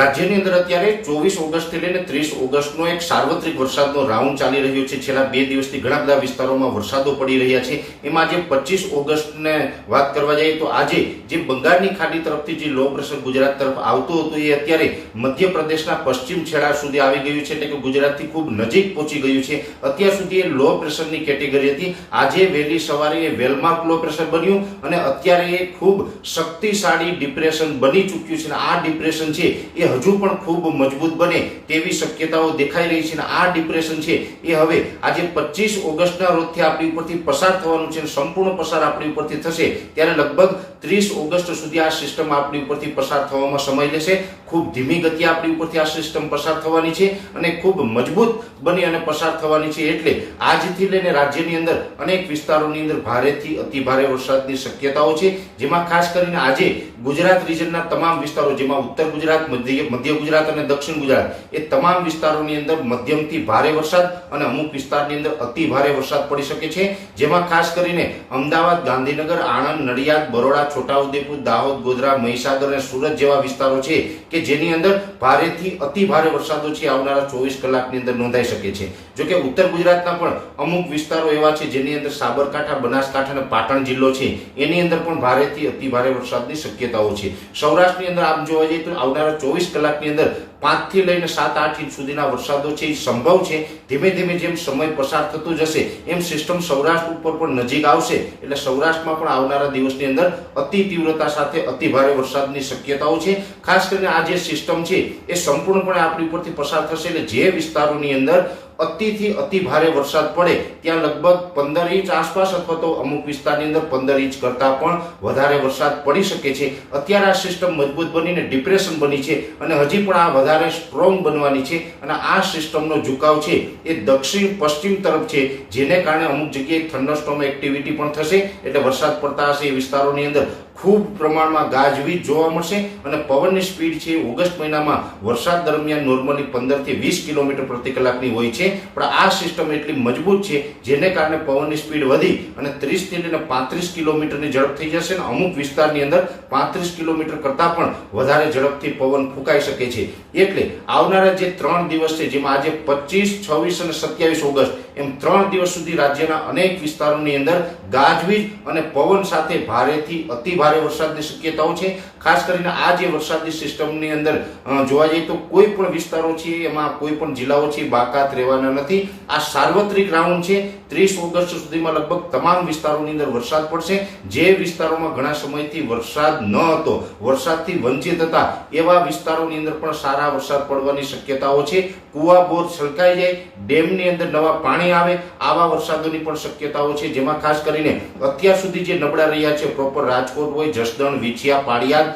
રાજ્યની અંદર અત્યારે 24 ઓગસ્ટથી લઈને 30 ઓગસ્ટનો એક સાર્વત્રિક વરસાદનો રાઉન્ડ ચાલી રહ્યો છે। છેલ્લા 2 દિવસથી ઘણા બધા વિસ્તારોમાં વરસાદો પડી રહ્યા છે। એમાં જે 25 ઓગસ્ટને વાત કરવા જઈએ તો આજે જે બંગાળની ખાડી તરફથી જે લો પ્રેશર ગુજરાત તરફ આવતો હતો એ અત્યારે મધ્યપ્રદેશના પશ્ચિમ છેડા સુધી આવી ગયું છે, એટલે કે ગુજરાતથી ખૂબ નજીક પહોંચી ગયું છે। અત્યાર સુધી એ લો પ્રેશરની કેટેગરી હતી। આજે વહેલી સવારે એ વેલમાર્ક લો પ્રેશર બન્યું અને અત્યારે એ ખૂબ શક્તિશાળી ડિપ્રેશન બની ચૂક્યું છે। આ ડિપ્રેશન છે એ હજુ પણ ખૂબ મજબૂત બને તેવી શક્યતાઓ દેખાઈ રહી છે। આ ડિપ્રેશન છે એ હવે આજે 25 ઓગસ્ટના રોજથી આપણી ઉપરથી પસાર થવાનું છે, સંપૂર્ણ પસાર આપણી ઉપરથી થશે ત્યારે લગભગ 30 ઓગસ્ટ સુધી આ સિસ્ટમ આપણી ઉપરથી પસાર થવામાં સમય લેશે। ખૂબ ધીમી ગતિએ આપણી ઉપરથી આ સિસ્ટમ પસાર થવાની છે અને ખૂબ મજબૂત બની અને પસાર થવાની છે, એટલે આજથી લઈને રાજ્યની અંદર અનેક વિસ્તારોની અંદર ભારેથી અતિ ભારે વરસાદની શક્યતાઓ છે। જેમાં ખાસ કરીને આજે ગુજરાત રિજનના તમામ વિસ્તારો, જેમાં ઉત્તર ગુજરાત, મધ્ય ગુજરાત અને દક્ષિણ ગુજરાત એ તમામ વિસ્તારોની અંદર મધ્યમથી ભારે વરસાદ અને અમુક વિસ્તારની અંદર અતિ ભારે વરસાદ પડી શકે છે। જેમાં ખાસ કરીને અમદાવાદ, ગાંધીનગર, આણંદ, નડિયાદ, બરોડા, છોટાઉદેપુર, દાહોદ, ગોધરા, મહીસાગર અને સુરત જેવા વિસ્તારો છે કે જેની અંદર ભારેથી અતિ ભારે વરસાદો છે આવનારા 24 કલાકની અંદર નોંધાઈ શકે છે। જો કે ઉત્તર ગુજરાતના પણ અમુક વિસ્તારો એવા છે જેની અંદર સાબરકાંઠા, બનાસકાંઠા અને પાટણ જિલ્લો છે એની અંદર પણ ભારેથી અતિ ભારે વરસાદની શક્યતાઓ છે। સૌરાષ્ટ્રની અંદર આમ જોવા જઈએ તો આવનારા 24 કલાકની અંદર 5 થી લઈને 7-8 ઇંચ સુધીના વરસાદો છે એ સંભવ છે। ધીમે ધીમે જેમ સમય પસાર થતો જશે એમ સિસ્ટમ સૌરાષ્ટ્ર ઉપર પણ નજીક આવશે, એટલે સૌરાષ્ટ્રમાં પણ આવનારા દિવસની અંદર અતિ તીવ્રતા સાથે અતિ ભારે વરસાદની શક્યતાઓ છે। ખાસ કરીને આ જે સિસ્ટમ છે એ સંપૂર્ણપણે આપણી ઉપરથી પસાર થશે, એટલે જે વિસ્તારોની અંદર અતિથી અતિ ભારે વરસાદ પડે ત્યાં લગભગ 15 ઇંચ આસપાસ અથવા તો અમુક વિસ્તારની અંદર 15 ઇંચ કરતા પણ વધારે વરસાદ પડી શકે છે। અત્યારે આ સિસ્ટમ મજબૂત બનીને ડિપ્રેશન બની છે અને હજી પણ આ વધારે સ્ટ્રોંગ બનવાની છે અને આ સિસ્ટમનો ઝુકાવ છે એ દક્ષિણ પશ્ચિમ તરફ છે, જેને કારણે અમુક જગ્યાએ થંડરસ્ટોર્મ એક્ટિવિટી પણ થશે, એટલે વરસાદ પડતા હશે એ વિસ્તારોની અંદર ખૂબ પ્રમાણમાં ગાજવીજ જોવા મળશે અને પવનની સ્પીડ છે ઓગસ્ટ મહિનામાં વરસાદ દરમિયાન નોર્મલી 15 થી 20 કિલોમીટર પ્રતિ કલાકની હોય છે, પણ આ સિસ્ટમ એટલી મજબૂત છે જેને કારણે પવનની સ્પીડ વધી અને 30 થી લઈને 35 કિલોમીટરની ઝડપ થઈ જશે અને અમુક વિસ્તારની અંદર 35 કિલોમીટર કરતા પણ વધારે ઝડપથી પવન ફૂંકાઈ શકે છે। એટલે આવનારા જે 3 દિવસ છે, જેમાં આજે 25, 26 અને 27 ઓગસ્ટ એમ 3 દિવસ સુધી રાજ્યના અનેક વિસ્તારોની અંદર ગાજવીજ અને પવન સાથે ભારેથી અતિ ભારે વરસાદની શક્યતાઓ છે। ખાસ કરીને આ જે વરસાદની સિસ્ટમની અંદર જોવા જઈએ તો કોઈ પણ વિસ્તારો છે એમાં કોઈ પણ જિલ્લાઓ છે બાકાત રહેવાના નથી। આ સાર્વત્રિક રાઉન્ડ છે। 30 ઓગસ્ટ સુધીમાં લગભગ તમામ વિસ્તારોની અંદર વરસાદ પડશે। જે વિસ્તારોમાં ઘણા સમયથી વરસાદ ન હતો, વરસાદથી વંચિત હતા, એવા વિસ્તારોની અંદર પણ સારા વરસાદ પડવાની શક્યતાઓ છે। કુવા બોર છલકાઈ જાય, ડેમની અંદર નવા પાણી આવે, આવા વરસાદોની પણ શક્યતાઓ છે। જેમાં ખાસ કરીને અત્યાર સુધી જે નબળા રહ્યા છે પ્રોપર રાજકોટ હોય, જસદણ, વિછિયા, પાળિયાદ,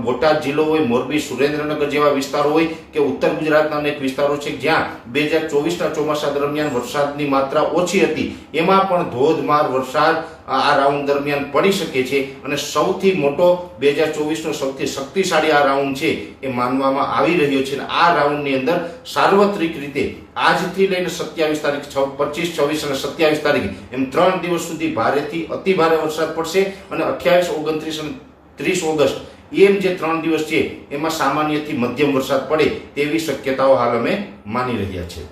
બોટાદ જિલ્લો હોય, મોરબી, સુરેન્દ્રનગર જેવા વિસ્તારો હોય કે ઉત્તર ગુજરાતના અનેક વિસ્તારો છે જ્યાં 2024ના ચોમાસા દરમિયાન વરસાદની માત્રા ઓછી હતી, એમાં પણ ધોધમાર વરસાદ આ રાઉન્ડ દરમિયાન પડી શકે છે અને સૌથી મોટો 2024નો સૌથી શક્તિશાળી આ રાઉન્ડ છે એ માનવામાં આવી રહ્યો છે। આ રાઉન્ડની અંદર સાર્વત્રિક રીતે આજથી લઈને 27 તારીખ, 25, 26 અને 27 તારીખ એમ 3 દિવસ સુધી ભારેથી અતિ ભારે વરસાદ પડશે અને 28, 29 અને 30 ઓગસ્ટ એમ જે 3 દિવસ છે એમાં સામાન્યથી મધ્યમ વરસાદ પડે તેવી શક્યતાઓ હાલ અમે માની રહ્યા છીએ।